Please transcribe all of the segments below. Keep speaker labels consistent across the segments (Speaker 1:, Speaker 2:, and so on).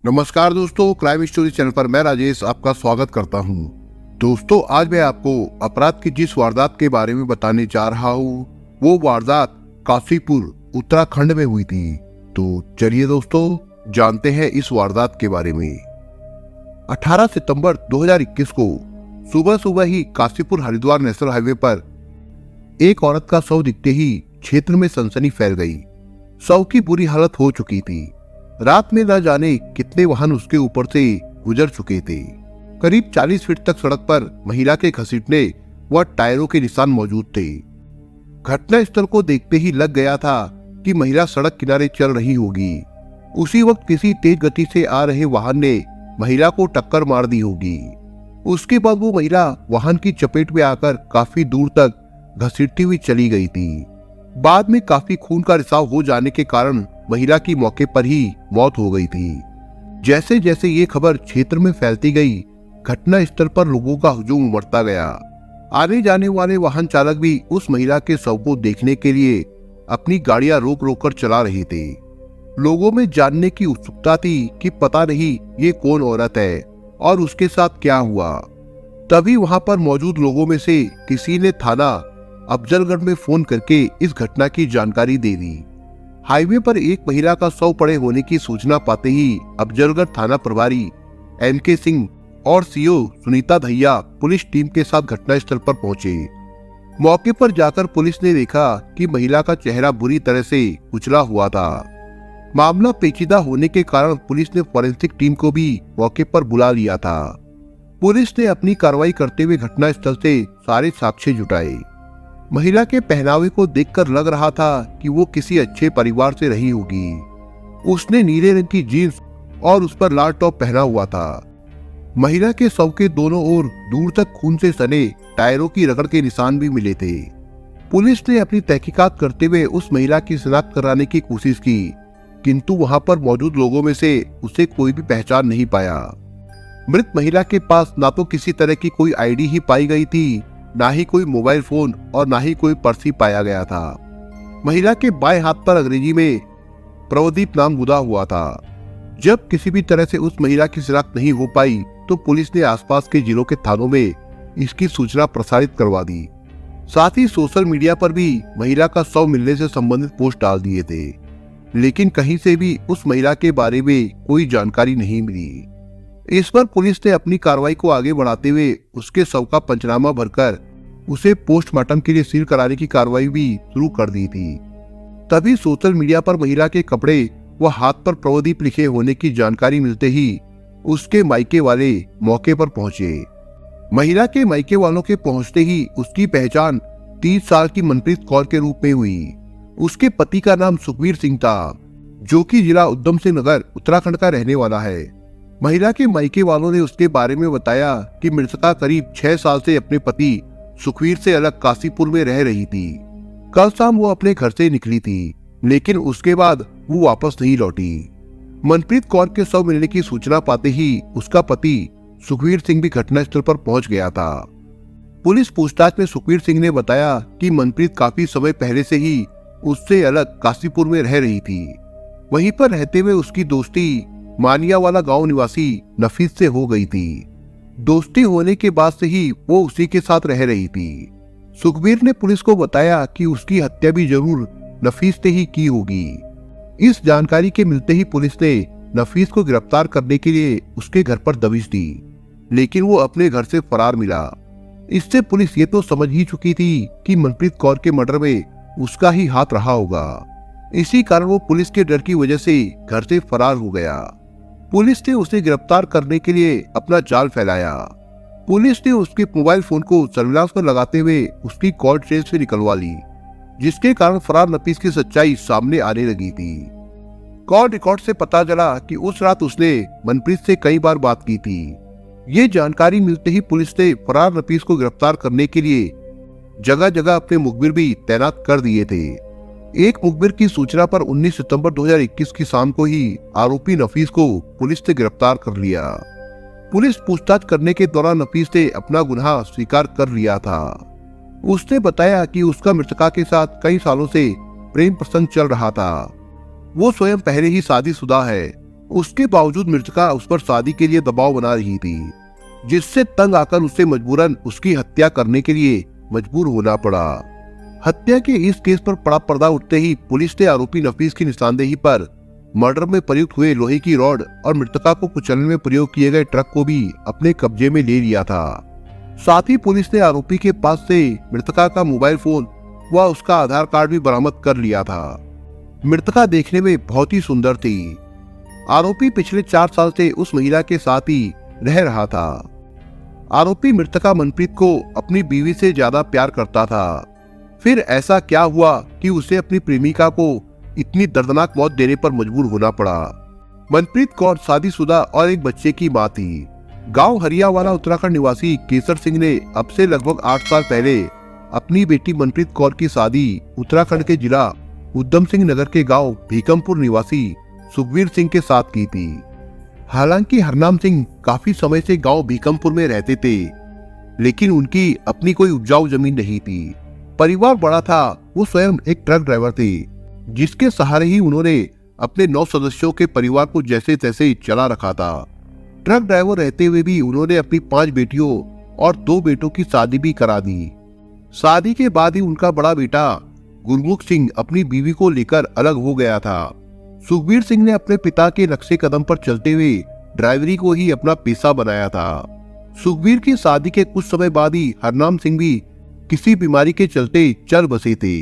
Speaker 1: नमस्कार दोस्तों, crime story channel पर मैं राजेश आपका स्वागत करता हूं। दोस्तों, आज मैं आपको अपराध की जिस वारदात के बारे में बताने जा रहा हूं, वो वारदात काशीपुर उत्तराखंड में हुई थी। तो चलिए दोस्तों, जानते हैं इस वारदात के बारे में। 18 सितंबर 2021 को सुबह सुबह ही काशीपुर हरिद्वार नेशनल हाईवे पर एक औरत का शव दिखते ही क्षेत्र में सनसनी फैल गई। शव की बुरी हालत हो चुकी थी। रात में न जाने कितने वाहन उसके ऊपर से गुजर चुके थे। करीब 40 फीट तक सड़क पर महिला के घसीटने व टायरों के निशान मौजूद थे। घटना स्थल को देखते ही लग गया था कि महिला सड़क किनारे चल रही होगी। उसी वक्त किसी तेज गति से आ रहे वाहन ने महिला को टक्कर मार दी होगी। उसके बाद वो महिला वाहन की चपेट में आकर काफी दूर तक घसीटती हुई चली गई थी। बाद में काफी खून का रिसाव हो जाने के कारण महिला की मौके पर ही मौत हो गई थी। जैसे जैसे ये खबर क्षेत्र में फैलती गई, घटना स्थल पर लोगों का हुजूम उमड़ता गया। आने जाने वाले वाहन चालक भी उस महिला के शव को देखने के लिए अपनी गाड़ियां रोक रोक कर चला रहे थे। लोगों में जानने की उत्सुकता थी कि पता नहीं ये कौन औरत है और उसके साथ क्या हुआ। तभी वहां पर मौजूद लोगों में से किसी ने थाना अफजलगढ़ में फोन करके इस घटना की जानकारी दे दी। हाईवे पर एक महिला का शव पड़े होने की सूचना पाते ही अफजलगढ़ थाना प्रभारी MK सिंह और CO Sunita Dahiya police team के साथ घटनास्थल पर पहुंचे। मौके पर जाकर पुलिस ने देखा कि महिला का चेहरा बुरी तरह से कुचला हुआ था। मामला पेचीदा होने के कारण पुलिस ने फॉरेंसिक टीम को भी मौके पर बुला लिया था। पुलिस ने अपनी कार्रवाई करते हुए घटनास्थल से सारे साक्ष्य जुटाए। महिला के पहनावे को देखकर लग रहा था कि वो किसी अच्छे परिवार से रही होगी। उसने नीले रंग की जीन्स और उस पर लाल टॉप पहना हुआ था। महिला के शव के दोनों ओर दूर तक खून से सने टायरों की रगड़ के निशान भी मिले थे। पुलिस ने अपनी तहकीकात करते हुए उस महिला की शिनाख्त कराने की कोशिश की, किंतु वहां पर मौजूद लोगों में से उसे कोई भी पहचान नहीं पाया। मृत महिला के पास ना तो किसी तरह की कोई ID ही पाई गई थी, ना ही कोई मोबाइल फोन और ना ही कोई पर्स ही पाया गया था। महिला के बाएं हाथ पर अंग्रेजी में प्रवदीप नाम गुदा हुआ था। जब किसी भी तरह से उस महिला की शिनाख्त नहीं हो पाई तो पुलिस ने आसपास के जिलों के थानों में इसकी सूचना प्रसारित करवा दी। साथ ही सोशल मीडिया पर भी महिला का शव मिलने से संबंधित पोस्ट डाल दिए थे, लेकिन कहीं से भी उस महिला के बारे में कोई जानकारी नहीं मिली। इस पर पुलिस ने अपनी कार्रवाई को आगे बढ़ाते हुए उसके शव का पंचनामा भरकर उसे पोस्टमार्टम के लिए सील कराने की कार्रवाई भी शुरू कर दी थी। तभी सोशल मीडिया पर महिला के कपड़े व हाथ पर प्रवदीप लिखे होने की जानकारी मिलते ही उसके मायके वाले मौके पर पहुंचे। महिला के मायके वालों के पहुंचते ही उसकी पहचान 30 साल की मनप्रीत कौर के रूप में हुई। उसके पति का नाम सुखवीर सिंह था, जो कि जिला उधम सिंह नगर उत्तराखंड का रहने वाला है। महिला के मायके वालों ने उसके बारे में बताया कि मृतका करीब 6 साल से अपने पति सुखवीर से अलग काशीपुर में रह रही थी। कल शाम वो अपने घर से निकली थी, लेकिन उसके बाद वो वापस नहीं लौटी। मनप्रीत कौर के शव मिलने की सूचना पाते ही उसका पति सुखवीर सिंह भी घटनास्थल पर पहुंच गया था। पुलिस पूछताछ में सुखवीर सिंह ने बताया कि मनप्रीत काफी समय पहले से ही उससे अलग काशीपुर में रह रही थी। वहीं पर रहते हुए उसकी दोस्ती मानियावाला गांव निवासी नफीस से हो गई थी। दोस्ती होने के बाद से ही वो उसी के साथ रह रही थी। सुखबीर ने पुलिस को बताया कि उसकी हत्या भी जरूर नफीस ने ही की होगी। इस जानकारी के मिलते ही पुलिस ने नफीस को गिरफ्तार करने के लिए उसके घर पर दबिश दी, लेकिन वो अपने घर से फरार मिला। इससे पुलिस ये तो समझ ही चुकी थी कि मनप्रीत कौर के मर्डर में उसका ही हाथ रहा होगा। इसी कारण वो पुलिस के डर की वजह से घर से फरार हो गया। पुलिस ने उसे गिरफ्तार करने के लिए अपना जाल फैलाया। पुलिस ने उसके मोबाइल फोन को सर्विलांस पर लगाते हुए उसकी कॉल ट्रेस से निकलवा ली, जिसके कारण फरार नफीस की सच्चाई सामने आने लगी थी। कॉल रिकॉर्ड से पता चला कि उस रात उसने मनप्रीत से कई बार बात की थी। ये जानकारी मिलते ही पुलिस ने फरार नफीस को गिरफ्तार करने के लिए जगह जगह अपने मुखबिर भी तैनात कर दिए थे। एक मुखबिर की सूचना पर 19 सितंबर 2021 की शाम को ही आरोपी नफीस को पुलिस ने गिरफ्तार कर लिया। पुलिस पूछताछ करने के दौरान नफीस ने अपना गुनाह स्वीकार कर लिया था। उसने बताया कि उसका मृतका के साथ कई सालों से प्रेम प्रसंग चल रहा था। वो स्वयं पहले ही शादीशुदा है उसके बावजूद मृतका उस पर शादी के लिए दबाव बना रही थी, जिससे तंग आकर उसे मजबूरन उसकी हत्या करने के लिए मजबूर होना पड़ा। हत्या के इस केस पर बड़ा पर्दा उठते ही पुलिस ने आरोपी नफीस की निशानदेही पर मर्डर में प्रयुक्त हुए लोहे की रॉड और मृतका को कुचलने में प्रयोग किए गए ट्रक को भी अपने कब्जे में ले लिया था। साथ ही पुलिस ने आरोपी के पास से मृतका का मोबाइल फोन व उसका आधार कार्ड भी बरामद कर लिया था। मृतका देखने में बहुत ही सुंदर थी। आरोपी पिछले 4 साल से उस महिला के साथ ही रह रहा था। आरोपी मृतका मनप्रीत को अपनी बीवी से ज्यादा प्यार करता था। फिर ऐसा क्या हुआ कि उसे अपनी प्रेमिका को इतनी दर्दनाक मौत देने पर मजबूर होना पड़ा। मनप्रीत कौर शादीशुदा और एक बच्चे की मां थी। गांव हरियावाला उत्तराखंड निवासी केसर सिंह ने अब से लगभग 8 साल पहले अपनी बेटी मनप्रीत कौर की शादी उत्तराखंड के जिला उधम सिंह नगर के गांव भीकमपुर निवासी सुखवीर सिंह के साथ की थी। हालांकि हरनाम सिंह काफी समय से गांव भीकमपुर में रहते थे, लेकिन उनकी अपनी कोई उपजाऊ जमीन नहीं थी। परिवार बड़ा था। वो स्वयं एक ट्रक ड्राइवर थे, जिसके सहारे ही उन्होंने अपने 9 सदस्यों के परिवार को जैसे तैसे चला रखा था। ट्रक ड्राइवर रहते हुए भी उन्होंने अपनी 5 बेटियों और 2 बेटों की शादी भी करा दी। शादी के बाद ही उनका बड़ा बेटा गुरमुख सिंह अपनी बीवी को लेकर अलग हो गया था। सुखबीर सिंह ने अपने पिता के नक्शे कदम पर चलते हुए ड्राइवरी को ही अपना पेशा बनाया था। सुखबीर की शादी के कुछ समय बाद ही हरनाम सिंह भी किसी बीमारी के चलते चल बसे थे।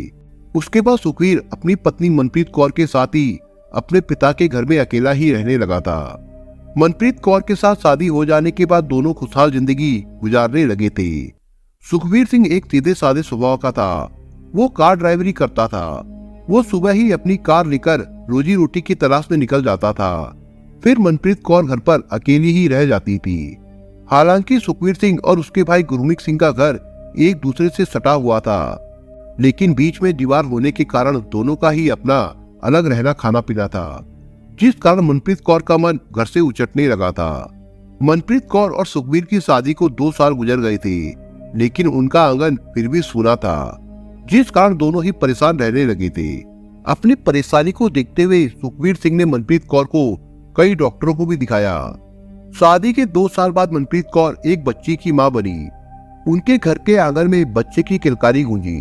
Speaker 1: उसके बाद सुखबीर अपनी पत्नी मनप्रीत कौर के साथ ही अपने पिता के घर में अकेला ही रहने लगा था। मनप्रीत कौर के साथ शादी हो जाने के बाद दोनों खुशहाल जिंदगी गुजारने लगे थे। सुखबीर सिंह एक सीधे साधे स्वभाव का था। वो कार ड्राइवरी करता था। वो सुबह ही अपनी कार लेकर रोजी रोटी की तलाश में निकल जाता था। फिर मनप्रीत कौर घर पर अकेली ही रह जाती थी। हालांकि सुखबीर सिंह और उसके भाई गुरमीत सिंह का घर एक दूसरे से सटा हुआ था, लेकिन बीच में दीवार होने के कारण दोनों का ही अपना अलग रहना खाना पीना था, जिस कारण मनप्रीत कौर का मन घर से उचटने लगा था। मनप्रीत कौर और सुखबीर की शादी को 2 साल गुजर गए थे, लेकिन उनका आंगन फिर भी सूना था, जिस कारण दोनों ही परेशान रहने लगे थे। अपनी परेशानी को देखते हुए सुखबीर सिंह ने मनप्रीत कौर को कई डॉक्टरों को भी दिखाया। शादी के 2 साल बाद मनप्रीत कौर एक बच्ची की मां बनी। उनके घर के आंगन में बच्चे की किलकारी गूंजी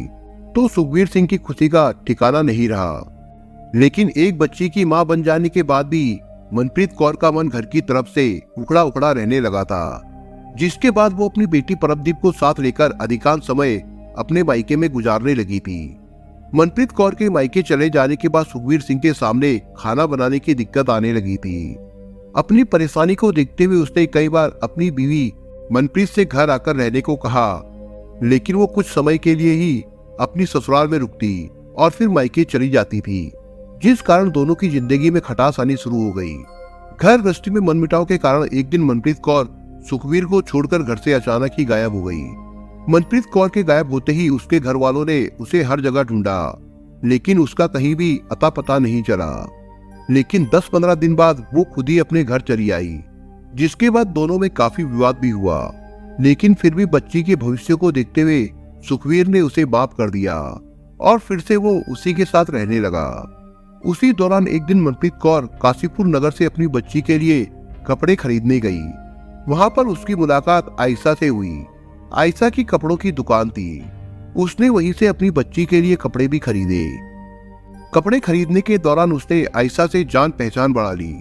Speaker 1: तो सुखबीर सिंह की खुशी का ठिकाना नहीं रहा। लेकिन एक बच्ची की मां बन जाने के बाद भी मनप्रीत कौर का मन घर की तरफ से उखड़ा उखड़ा रहने लगा था, जिसके बाद वो अपनी बेटी परमदीप को साथ लेकर अधिकांश समय अपने मायके में गुजारने लगी थी। मनप्रीत कौर के मायके चले जाने के बाद सुखबीर सिंह के सामने खाना बनाने की दिक्कत आने लगी थी। अपनी परेशानी को देखते हुए उसने कई बार अपनी बीवी मनप्रीत से घर आकर रहने को कहा, लेकिन वो कुछ समय के लिए ही अपनी ससुराल में रुकती और फिर मायके चली जाती थी, जिस कारण दोनों की जिंदगी में खटास आनी शुरू हो गई। घर गृहस्थी में मनमुटाव के कारण एक दिन मनप्रीत कौर सुखबीर को छोड़कर घर से अचानक ही गायब हो गई। मनप्रीत कौर के गायब होते ही उसके घर वालों ने उसे हर जगह ढूंढा, लेकिन उसका कहीं भी अता पता नहीं चला। लेकिन 10-15 दिन बाद वो खुद ही अपने घर चली आई, जिसके बाद दोनों में काफी विवाद भी हुआ। लेकिन फिर भी बच्ची के भविष्य को देखते हुए सुखबीर ने उसे माफ कर दिया और फिर से वो उसी के साथ रहने लगा। उसी दौरान एक दिन मनप्रीत कौर काशीपुर नगर से अपनी बच्ची के लिए कपड़े खरीदने गई। वहां पर उसकी मुलाकात आयशा से हुई। आयशा की कपड़ों की दुकान थी। उसने वहीं से अपनी बच्ची के लिए कपड़े भी खरीदे। कपड़े खरीदने के दौरान उसने आयशा से जान पहचान बढ़ा ली।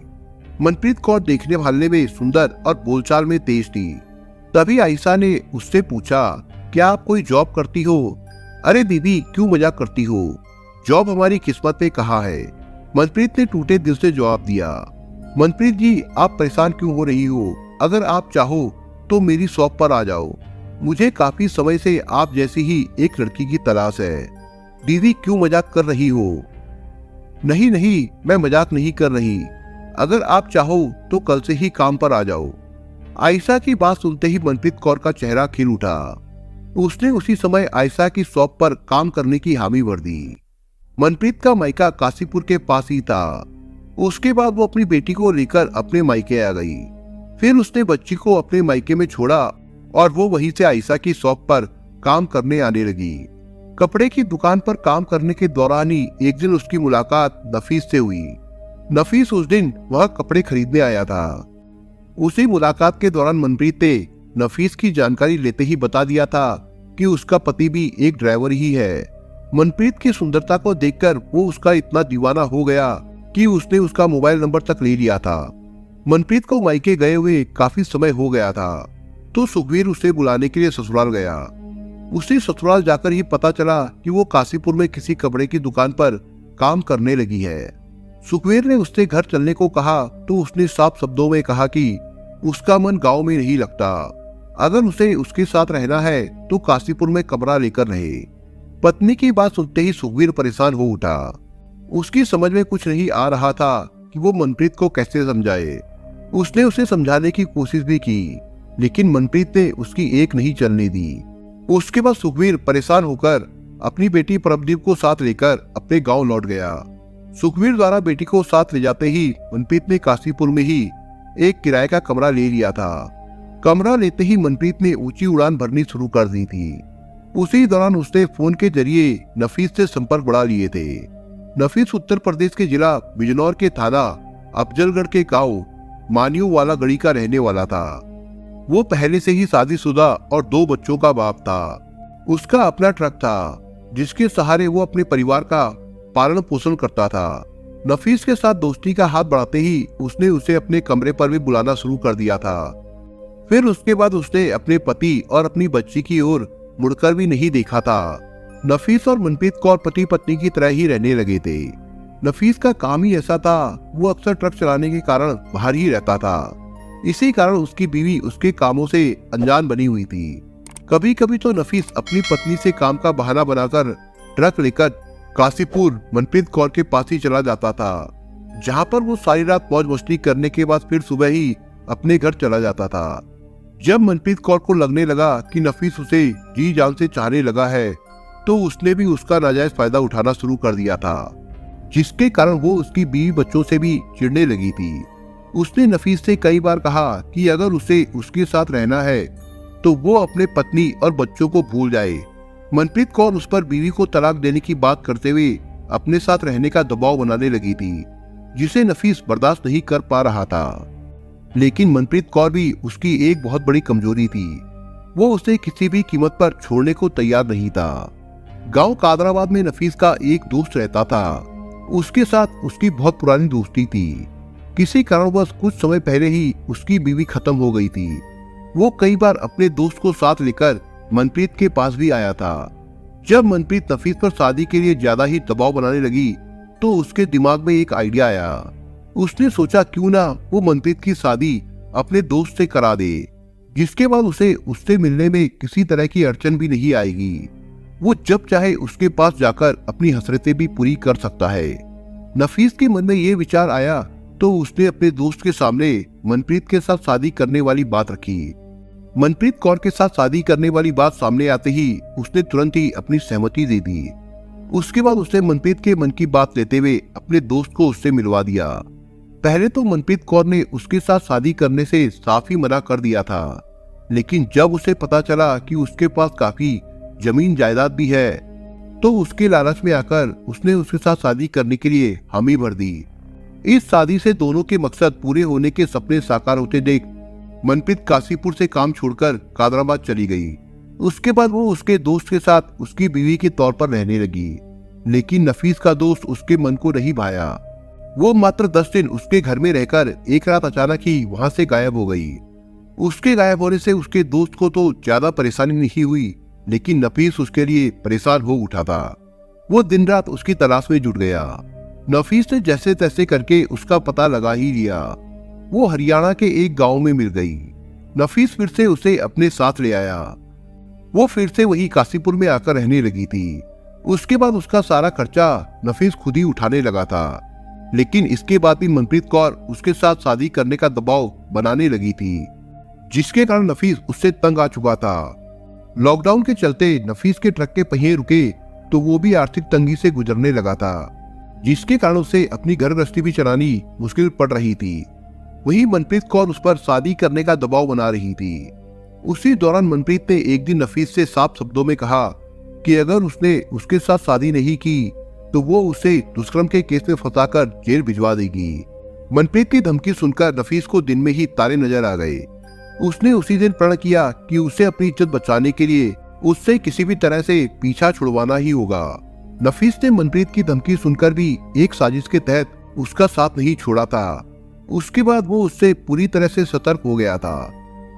Speaker 1: मनप्रीत कौर देखने भालने में सुंदर और बोलचाल में तेज थी। तभी आयशा ने उससे पूछा, क्या आप कोई जॉब करती हो? अरे दीदी, क्यों मजाक करती हो? जॉब हमारी किस्मत में कहाँ है? मनप्रीत ने टूटे दिल से जवाब दिया। मनप्रीत जी, आप परेशान क्यों हो रही हो? अगर आप चाहो तो मेरी शॉप पर आ जाओ। मुझे काफी समय से आप जैसी ही एक लड़की की तलाश है। दीदी, क्यों मजाक कर रही हो? नहीं नहीं, मैं मजाक नहीं कर रही। अगर आप चाहो तो कल से ही काम पर आ जाओ। आयशा की बात सुनते ही मनप्रीत कौर का चेहरा खिल उठा। उसने उसी समय आयशा की शॉप पर काम करने की हामी भर दी। मनप्रीत का मायका काशीपुर के पास ही था। उसके बाद वो अपनी बेटी को लेकर अपने मायके आ गई। फिर उसने बच्ची को अपने मायके में छोड़ा और वो वहीं से आयशा की शॉप पर काम करने आने लगी। कपड़े की दुकान पर काम करने के दौरान ही एक दिन उसकी मुलाकात नफीस से हुई। नफीस उस दिन वह कपड़े खरीदने आया था। उसी मुलाकात के दौरान मनप्रीत ने नफीस की जानकारी लेते ही बता दिया था कि उसका पति भी एक ड्राइवर ही है। मनप्रीत की सुंदरता को देखकर वो उसका इतना दीवाना हो गया कि उसने उसका मोबाइल नंबर तक ले लिया था। मनप्रीत को मायके गए हुए काफी समय हो गया था, तो सुखवीर उसे बुलाने के लिए ससुराल गया। उसे ससुराल जाकर ही पता चला कि वो काशीपुर में किसी कपड़े की दुकान पर काम करने लगी है। सुखवीर ने उससे घर चलने को कहा तो उसने साफ शब्दों में कहा कि उसका मन गांव में नहीं लगता, अगर उसे उसके साथ रहना है तो काशीपुर में कमरा लेकर रहे। पत्नी की बात सुनते ही सुखवीर परेशान हो उठा। उसकी समझ में कुछ नहीं आ रहा था कि वो मनप्रीत को कैसे समझाए। उसने उसे समझाने की कोशिश भी की, लेकिन मनप्रीत ने उसकी एक नहीं चलने दी। उसके बाद सुखवीर परेशान होकर अपनी बेटी परमदीप को साथ लेकर अपने गांव लौट गया। सुखवीर द्वारा बेटी को साथ ले जाते ही मनप्रीत ने काशीपुर में ही एक किराए का कमरा ले लिया था। कमरा लेते ही मनप्रीत ने ऊंची उड़ान भरनी शुरू कर दी थी। उसी दौरान उसने फोन के जरिए नफीस से संपर्क बढ़ा लिए थे। नफीस उत्तर प्रदेश के जिला बिजनौर के थाना अफजलगढ़ के गांव मानियो वाला गढ़ी का रहने वाला था। वो पहले से ही शादीशुदा और 2 बच्चों का बाप था। उसका अपना ट्रक था जिसके सहारे वो अपने परिवार का पालन पोषण करता था। नफीस के साथ दोस्ती का हाथ बढ़ाते ही उसने उसे अपने कमरे पर भी बुलाना शुरू कर दिया था। फिर उसके बाद उसने अपने पति और अपनी बच्ची की ओर मुड़कर भी नहीं देखा था। नफीस और मनप्रीत कौर पति पत्नी की तरह ही रहने लगे थे। नफीस का काम ही ऐसा था, वो अक्सर ट्रक चलाने के कारण बाहर ही रहता था। इसी कारण उसकी बीवी उसके कामों से अनजान बनी हुई थी। कभी कभी तो नफीस अपनी पत्नी से काम का बहाना बनाकर ट्रक लेकर काशीपुर मनप्रीत कौर के पास ही चला जाता था, जहां पर वो सारी रात मौज मस्ती करने के बाद फिर सुबह ही अपने घर चला जाता था। जब मनप्रीत कौर को लगने लगा कि नफीस उसे जी जान से चाहने लगा है, तो उसने भी उसका नाजायज फायदा उठाना शुरू कर दिया था, जिसके कारण वो उसकी बीवी बच्चों से भी चिढ़ने लगी थी। उसने नफीस से कई बार कहा कि अगर उसे उसके साथ रहना है तो वो अपने पत्नी और बच्चों को भूल जाए। मनप्रीत कौर उस पर बीवी को तलाक देने की बात करते हुए अपने साथ रहने का दबाव बनाने लगी थी, जिसे नफीस बर्दाश्त नहीं कर पा रहा था। लेकिन मनप्रीत कौर भी उसकी एक बहुत बड़ी कमजोरी थी, वो उसे किसी भी कीमत पर छोड़ने को तैयार नहीं था। गांव कादराबाद में नफीस का एक दोस्त रहता था। उसके साथ उसकी बहुत पुरानी दोस्ती थी। किसी कारणवश कुछ समय पहले ही उसकी बीवी खत्म हो गई थी। वो कई बार अपने दोस्त को साथ लेकर मनप्रीत के पास भी आया था। जब मनप्रीत नफीस पर शादी के लिए ज्यादा ही दबाव बनाने लगी तो उसके दिमाग में एक आइडिया आया। उसने सोचा क्यों ना वो मनप्रीत की शादी अपने दोस्त से करा दे, जिसके बाद उसे उससे मिलने में किसी तरह की अड़चन भी नहीं आएगी। वो जब चाहे उसके पास जाकर अपनी हसरतें भी पूरी कर सकता है। नफीस के मन में ये विचार आया तो उसने अपने दोस्त के सामने मनप्रीत के साथ शादी करने वाली बात रखी। मनप्रीत कौर के साथ शादी करने वाली बात सामने आते ही उसने तुरंत ही अपनी सहमति दे दी। उसके बाद उसने मनप्रीत के मन की बात लेते हुए अपने दोस्त को उससे मिलवा दिया। पहले तो मनप्रीत कौर ने उसके साथ शादी करने से साफ ही मना कर दिया था, लेकिन जब उसे पता चला कि उसके पास काफी जमीन जायदाद भी है तो उसके लालच में आकर उसने उसके साथ शादी करने के लिए हामी भर दी। इस शादी से दोनों के मकसद पूरे होने के सपने साकार होते देख मनप्रीत काशीपुर से काम छोड़कर कादराबाद चली गई। उसके बाद वो उसके दोस्त के साथ उसकी बीवी के तौर पर रहने लगी, लेकिन नफीस का दोस्त उसके मन को नहीं भाया। वो मात्र 10 दिन उसके घर में रहकर एक रात अचानक ही वहां से गायब हो गई। उसके गायब होने से उसके दोस्त को तो ज्यादा परेशानी नहीं हुई, लेकिन नफीस उसके लिए परेशान हो उठा था। वो दिन रात उसकी तलाश में जुट गया। नफीस ने जैसे तैसे करके उसका पता लगा ही लिया। वो हरियाणा के एक गांव में मिल गई। नफीस फिर से उसे अपने साथ ले आया। वो फिर से वही काशीपुर में आकर रहने लगी थी। उसके बाद उसका सारा खर्चा नफीस खुद ही उठाने लगा था, लेकिन इसके बाद भी मनप्रीत कौर उसके साथ शादी करने का दबाव बनाने लगी थी, जिसके कारण नफीस उससे तंग आ चुका था। लॉकडाउन के चलते नफीस के ट्रक के पहिए रुके तो वो भी आर्थिक तंगी से गुजरने लगा था, जिसके कारण उसे अपनी घर गृहस्थी भी चलानी मुश्किल पड़ रही थी। वहीं मनप्रीत कौर उस पर शादी करने का दबाव बना रही थी। उसी दौरान मनप्रीत ने एक दिन नफीस से साफ शब्दों में कहा कि अगर उसने उसके साथ शादी नहीं की तो वो उसे दुष्कर्म के केस में फंसाकर जेल भिजवा देगी। मनप्रीत की धमकी सुनकर नफीस को दिन में ही तारे नजर आ गए। उसने उसी दिन प्रण किया कि उसे अपनी इज्जत बचाने के लिए उससे किसी भी तरह से पीछा छुड़वाना ही होगा। नफीस ने मनप्रीत की धमकी सुनकर भी एक साजिश के तहत उसका साथ नहीं छोड़ा था। उसके बाद वो उससे पूरी तरह से सतर्क हो गया था।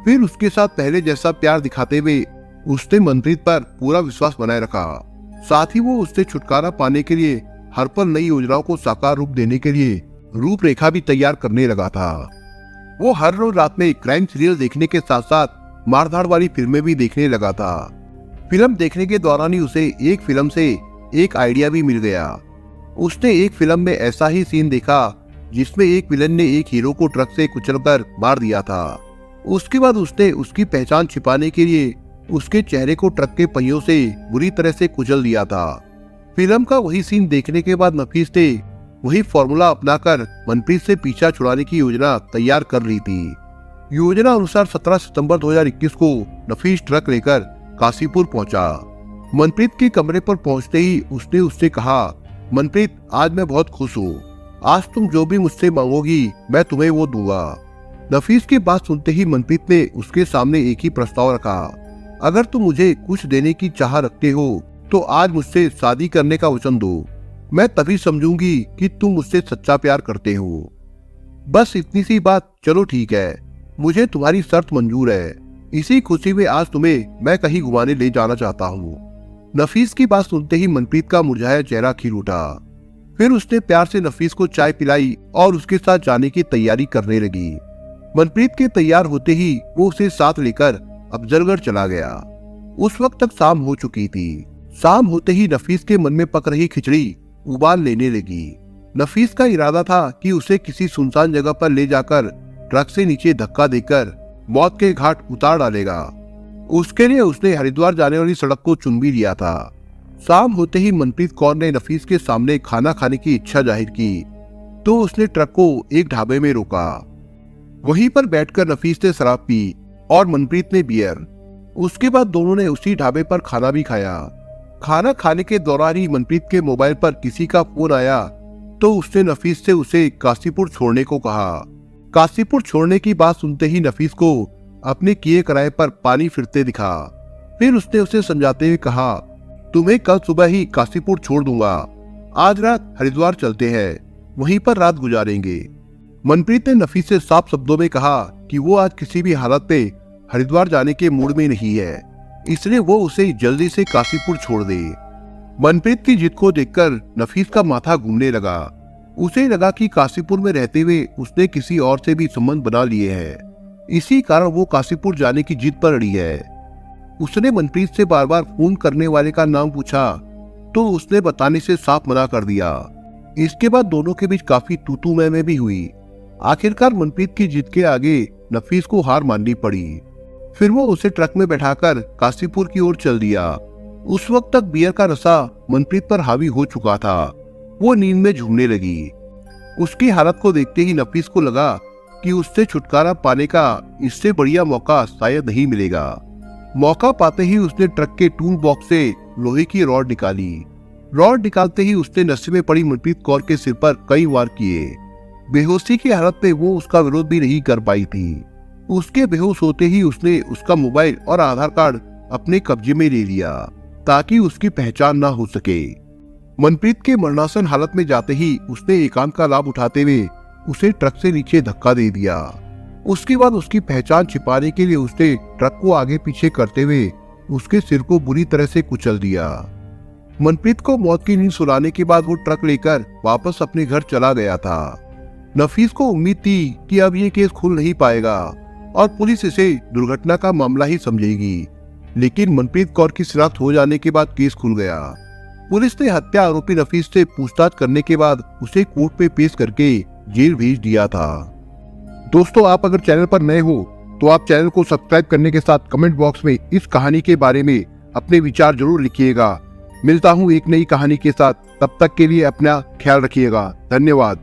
Speaker 1: फिर उसके साथ पहले जैसा प्यार दिखाते हुए उसने मनप्रीत पर पूरा विश्वास बनाए रखा। साथ ही वो उससे छुटकारा पाने के लिए हर पल नई योजनाओं को साकार रूप देने के लिए रूपरेखा भी तैयार करने लगा था। वो हर रोज रात में क्राइम सीरियल देखने के साथ साथ मारधाड़ वाली फिल्में भी देखने लगा था। फिल्म देखने के दौरान ही उसे एक फिल्म से एक आइडिया भी मिल गया। उसने एक फिल्म में ऐसा ही सीन देखा जिसमें एक विलन ने एक हीरो को ट्रक से कुचलकर मार दिया था। उसके बाद उसने उसकी पहचान छिपाने के लिए उसके चेहरे को ट्रक के पहियों से बुरी तरह से कुचल दिया था। फिल्म का वही सीन देखने के बाद नफीस ने वही फॉर्मूला अपनाकर मनप्रीत से पीछा छुड़ाने की योजना तैयार कर ली थी। योजना अनुसार 17 सितंबर 2021 को नफीस ट्रक लेकर काशीपुर पहुंचा। मनप्रीत के कमरे पर पहुंचते ही उसने उससे कहा, मनप्रीत, आज मैं बहुत खुश हूँ। आज तुम जो भी मुझसे मांगोगी मैं तुम्हें वो दूंगा। नफीस की बात सुनते ही मनप्रीत ने उसके सामने एक ही प्रस्ताव रखा, अगर तुम मुझे कुछ देने की चाह रखते हो तो आज मुझसे शादी करने का वचन दो। मैं तभी समझूंगी कि तुम मुझसे सच्चा प्यार करते हो। बस इतनी सी बात। चलो ठीक है, मुझे तुम्हारी शर्त मंजूर है। इसी खुशी में आज तुम्हें मैं कहीं घुमाने ले जाना चाहता हूँ। नफीस की बात सुनते ही मनप्रीत का मुरझाया चेहरा खिल उठा। फिर उसने प्यार से नफीस को चाय पिलाई और उसके साथ जाने की तैयारी करने लगी। मनप्रीत के तैयार होते ही वो उसे साथ लेकर अफजलगढ़ चला गया। उस वक्त तक शाम हो चुकी थी। शाम होते ही नफीस के मन में पक रही खिचड़ी उबाल लेने लगी। नफीस का इरादा था कि उसे किसी सुनसान जगह पर ले जाकर ट्रक से नीचे धक्का देकर मौत के घाट उतार डालेगा। उसके लिए उसने हरिद्वार जाने वाली सड़क को चुन भी लिया था। शाम होते ही मनप्रीत कौर ने नफीस के सामने खाना खाने की इच्छा जाहिर की तो उसने ट्रक को एक ढाबे में रोका। वहीं पर बैठकर नफीस ने शराब पी और मनप्रीत ने बियर। उसके बाद दोनों ने उसी ढाबे पर खाना भी खाया। खाना खाने के दौरान ही मनप्रीत के मोबाइल पर किसी का फोन आया तो उसने नफीस से उसे काशीपुर छोड़ने को कहा। काशीपुर छोड़ने की बात सुनते ही नफीस को अपने किए किराए पर पानी फिरते दिखा। फिर उसने उसे समझाते हुए कहा, तुम्हें कल सुबह ही काशीपुर छोड़ दूंगा। आज रात हरिद्वार चलते हैं, वहीं पर रात गुजारेंगे। मनप्रीत ने नफीस से साफ शब्दों में कहा कि वो आज किसी भी हालत में हरिद्वार जाने के मूड में नहीं है, इसलिए वो उसे जल्दी से काशीपुर छोड़ दे। मनप्रीत की जिद को देखकर नफीस का माथा घूमने लगा। उसे लगा कि काशीपुर में रहते हुए उसने किसी और से भी संबंध बना लिए हैं। इसी कारण वो काशीपुर जाने की जिद पर अड़ी है। उसने मनप्रीत से बार बार फोन करने वाले का नाम पूछा तो उसने बताने से साफ मना कर दिया। इसके बाद दोनों के बीच काफी तू-तू मैं भी हुई। आखिरकार मनप्रीत की जिद के आगे नफीस को हार माननी पड़ी। फिर वो उसे ट्रक में बैठाकर काशीपुर की ओर चल दिया। उस वक्त तक बियर का नशा मनप्रीत पर हावी हो चुका था। वो नींद में झूमने लगी। उसकी हालत को देखते ही नफीस को लगा कि उससे छुटकारा पाने का इससे बढ़िया मौका शायद नहीं मिलेगा। मौका पाते ही उसने ट्रक के टूल बॉक्स से लोहे की रॉड निकाली। रॉड निकालते ही उसने नशे में पड़ी मनप्रीत कौर के सिर पर कई वार किए। बेहोशी की हालत में वो उसका विरोध भी नहीं कर पाई थी। उसके बेहोश होते ही उसने उसका मोबाइल और आधार कार्ड अपने कब्जे में ले लिया ताकि उसकी पहचान ना हो सके। मनप्रीत के मरणासन हालत में जाते ही उसने एकांत का लाभ उठाते हुए उसे ट्रक से नीचे धक्का दे दिया। उसके बाद उसकी पहचान छिपाने के लिए उसने ट्रक को आगे पीछे करते हुए उसके सिर को बुरी तरह से कुचल दिया। मनप्रीत को मौत की नींद सुलाने के बाद वो ट्रक लेकर वापस अपने घर चला गया था। नफीस को उम्मीद थी कि अब ये केस खुल नहीं पाएगा और पुलिस इसे दुर्घटना का मामला ही समझेगी, लेकिन मनप्रीत कौर की शिनाख्त हो जाने के बाद केस खुल गया। पुलिस ने हत्या आरोपी नफीस से पूछताछ करने के बाद उसे कोर्ट में पेश करके जेल भेज दिया था। दोस्तों, आप अगर चैनल पर नए हो तो आप चैनल को सब्सक्राइब करने के साथ कमेंट बॉक्स में इस कहानी के बारे में अपने विचार जरूर लिखिएगा। मिलता हूँ एक नई कहानी के साथ, तब तक के लिए अपना ख्याल रखिएगा। धन्यवाद।